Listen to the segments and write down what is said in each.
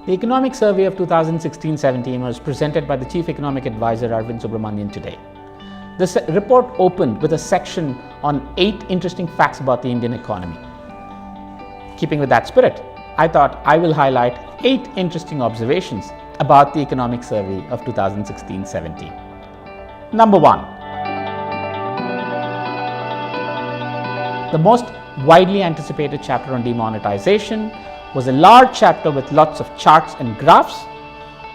The Economic Survey of 2016-17 was presented by the Chief Economic Advisor Arvind Subramanian today. This report opened with a section on 8 interesting facts about the Indian economy. Keeping with that spirit, I thought I will highlight 8 interesting observations about the Economic Survey of 2016-17. Number 1. The most widely anticipated chapter on demonetization was a large chapter with lots of charts and graphs.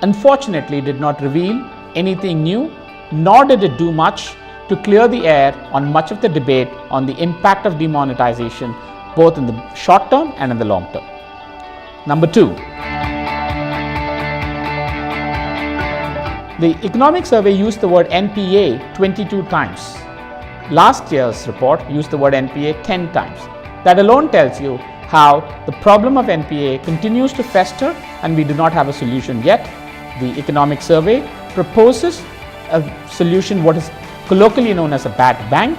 Unfortunately, it did not reveal anything new, nor did it do much to clear the air on much of the debate on the impact of demonetization both in the short term and in the long term. Number 2. The Economic Survey used the word NPA 22 times. Last year's report used the word NPA 10 times. That alone tells you how the problem of NPA continues to fester and we do not have a solution yet. The Economic Survey proposes a solution, what is colloquially known as a bad bank,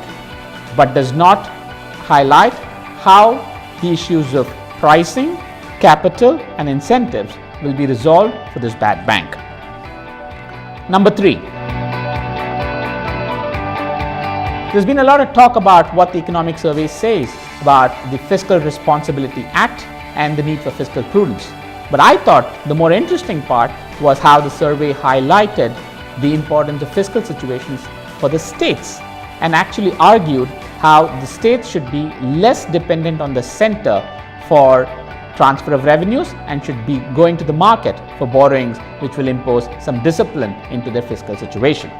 but does not highlight how the issues of pricing, capital and incentives will be resolved for this bad bank. Number 3. There's been a lot of talk about what the Economic Survey says about the Fiscal Responsibility Act and the need for fiscal prudence. But I thought the more interesting part was how the survey highlighted the importance of fiscal situations for the states and actually argued how the states should be less dependent on the center for transfer of revenues and should be going to the market for borrowings, which will impose some discipline into their fiscal situation.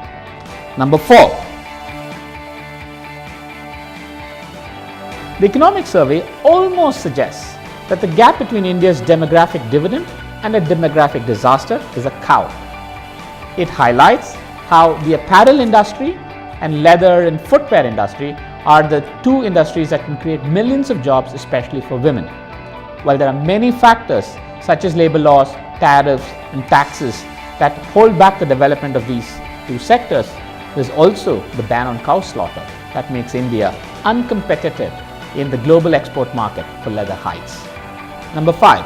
Number 4. The Economic Survey almost suggests that the gap between India's demographic dividend and a demographic disaster is a cow. It highlights how the apparel industry and leather and footwear industry are the 2 industries that can create millions of jobs, especially for women. While there are many factors such as labor laws, tariffs and taxes that hold back the development of these 2 sectors, there is also the ban on cow slaughter that makes India uncompetitive in the global export market for leather hides. Number 5.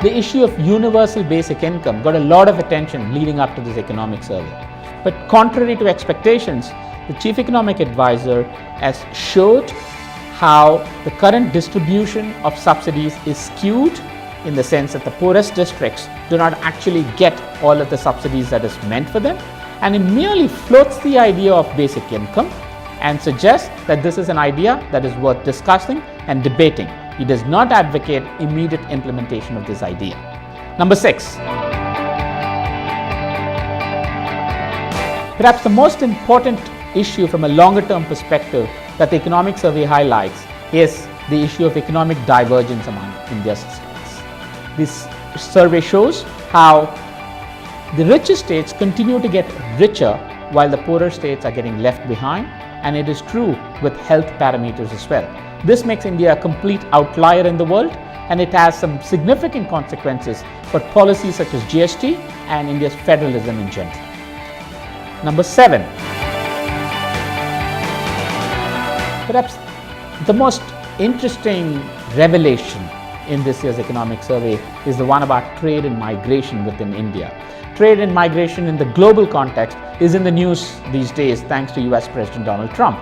The issue of universal basic income got a lot of attention leading up to this economic survey. But contrary to expectations, the Chief Economic Advisor has showed how the current distribution of subsidies is skewed in the sense that the poorest districts do not actually get all of the subsidies that is meant for them, and it merely floats the idea of basic income and suggests that this is an idea that is worth discussing and debating. He does not advocate immediate implementation of this idea. Number 6. Perhaps the most important issue from a longer term perspective that the Economic Survey highlights is the issue of economic divergence among India's states. This survey shows how the richest states continue to get richer while the poorer states are getting left behind, and it is true with health parameters as well. This makes India a complete outlier in the world, and it has some significant consequences for policies such as GST and India's federalism in general. Number 7. Perhaps the most interesting revelation in this year's economic survey is the one about trade and migration within India. Trade and migration in the global context is in the news these days thanks to US President Donald Trump.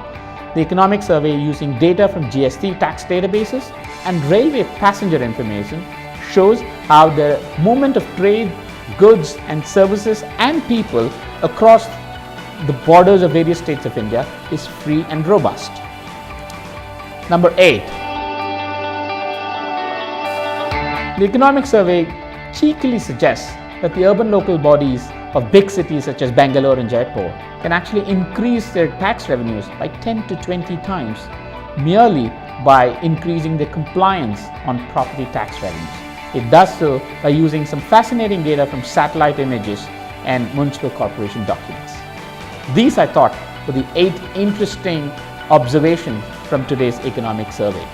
The Economic Survey, using data from GST tax databases and railway passenger information, shows how the movement of trade, goods and services and people across the borders of various states of India is free and robust. Number 8. The Economic Survey cheekily suggests that the urban local bodies of big cities such as Bangalore and Jaipur can actually increase their tax revenues by 10 to 20 times merely by increasing their compliance on property tax revenues. It does so by using some fascinating data from satellite images and municipal corporation documents. These, I thought, were the 8 interesting observations from today's economic survey.